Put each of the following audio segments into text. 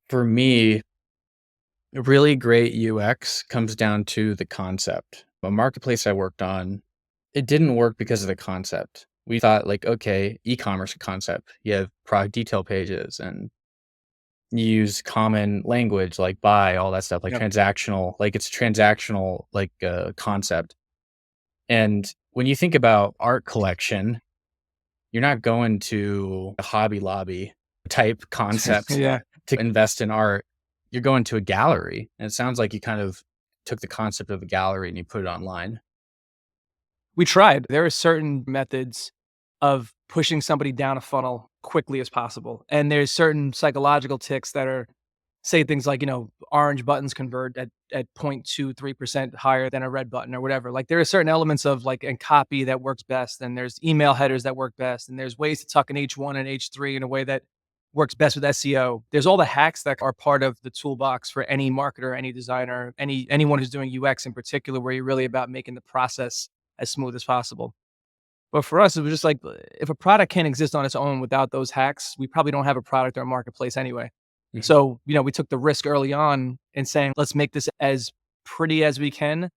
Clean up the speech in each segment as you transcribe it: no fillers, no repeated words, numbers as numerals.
For me, really great UX comes down to the concept. A marketplace I worked on, it didn't work because of the concept. We thought like, okay, e-commerce concept. You have product detail pages and you use common language like buy, all that stuff, like Yep. transactional, like it's a transactional like concept. And when you think about art collection, you're not going to a Hobby Lobby type concept Yeah. to invest in art. You're going to a gallery. And it sounds like you kind of took the concept of the gallery and you put it online. We tried. There are certain methods of pushing somebody down a funnel quickly as possible. And there's certain psychological ticks that are say things like, orange buttons convert at 0.23% higher than a red button or whatever. Like there are certain elements of like and copy that works best. And there's email headers that work best. And there's ways to tuck in H1 and H3 in a way that works best with SEO. There's all the hacks that are part of the toolbox for any marketer, any designer, anyone who's doing UX in particular, where you're really about making the process as smooth as possible. But for us, it was just like if a product can't exist on its own without those hacks, we probably don't have a product or a marketplace anyway. Mhm. So, we took the risk early on in saying, let's make this as pretty as we can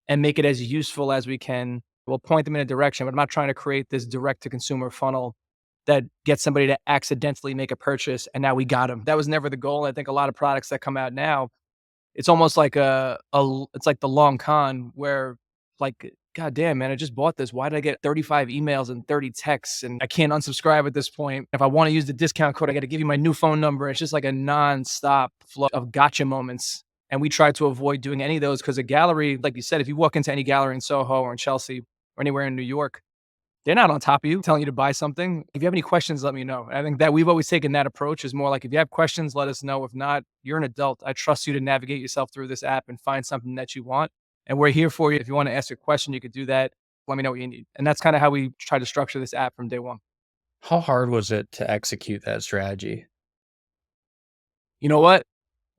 and make it as useful as we can. We'll point them in a direction, but I'm not trying to create this direct to consumer funnel that gets somebody to accidentally make a purchase and now we got them. That was never the goal. I think a lot of products that come out now, it's almost like it's like the long con where like, God damn, man, I just bought this. Why did I get 35 emails and 30 texts and I can't unsubscribe at this point? If I want to use the discount code, I got to give you my new phone number. It's just like a nonstop flow of gotcha moments. And we try to avoid doing any of those because a gallery, like you said, if you walk into any gallery in Soho or in Chelsea or anywhere in New York, they're not on top of you telling you to buy something. If you have any questions, let me know. I think that we've always taken that approach is more like if you have questions, let us know. If not, you're an adult. I trust you to navigate yourself through this app and find something that you want. And we're here for you. If you want to ask a question, you could do that. Let me know what you need. And that's kind of how we try to structure this app from day one. How hard was it to execute that strategy? You know what?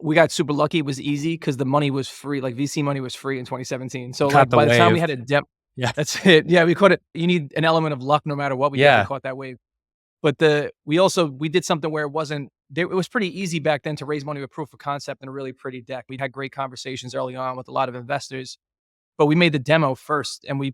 We got super lucky. It was easy because the money was free. Like VC money was free in 2017. So Caught like the by the time we wave. had a demo, Yeah. that's it. Yeah, we caught it. You need an element of luck no matter what. We definitely Yeah. caught that wave. But we did something where it was pretty easy back then to raise money with proof of concept and a really pretty deck. We had great conversations early on with a lot of investors, but we made the demo first and we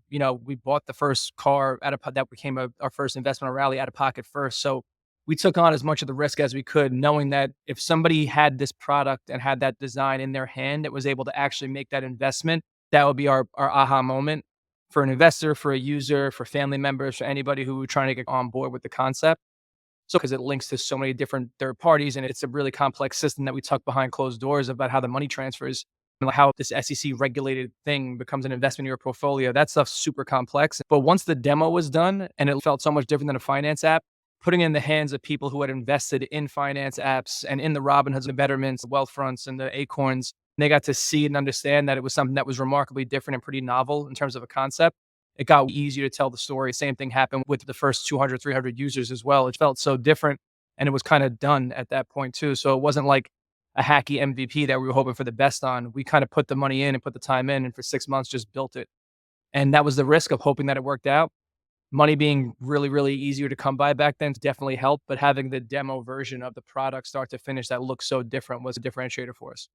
bought the first car that became our first investment on Rally out of pocket first. So we took on as much of the risk as we could, knowing that if somebody had this product and had that design in their hand that was able to actually make that investment, that would be our aha moment for an investor, for a user, for family members, for anybody who were trying to get on board with the concept. So, because it links to so many different third parties, and it's a really complex system that we tuck behind closed doors about how the money transfers and how this SEC regulated thing becomes an investment in your portfolio. That stuff's super complex. But once the demo was done and it felt so much different than a finance app, putting it in the hands of people who had invested in finance apps and in the Robinhoods, the Betterments, the Wealthfronts, and the Acorns, they got to see and understand that it was something that was remarkably different and pretty novel in terms of a concept. It got easier to tell the story. Same thing happened with the first 200, 300 users as well. It felt so different and it was kind of done at that point too. So it wasn't like a hacky MVP that we were hoping for the best on. We kind of put the money in and put the time in and for 6 months just built it. And that was the risk of hoping that it worked out. Money being really, really easier to come by back then definitely helped, but having the demo version of the product start to finish that looks so different was a differentiator for us.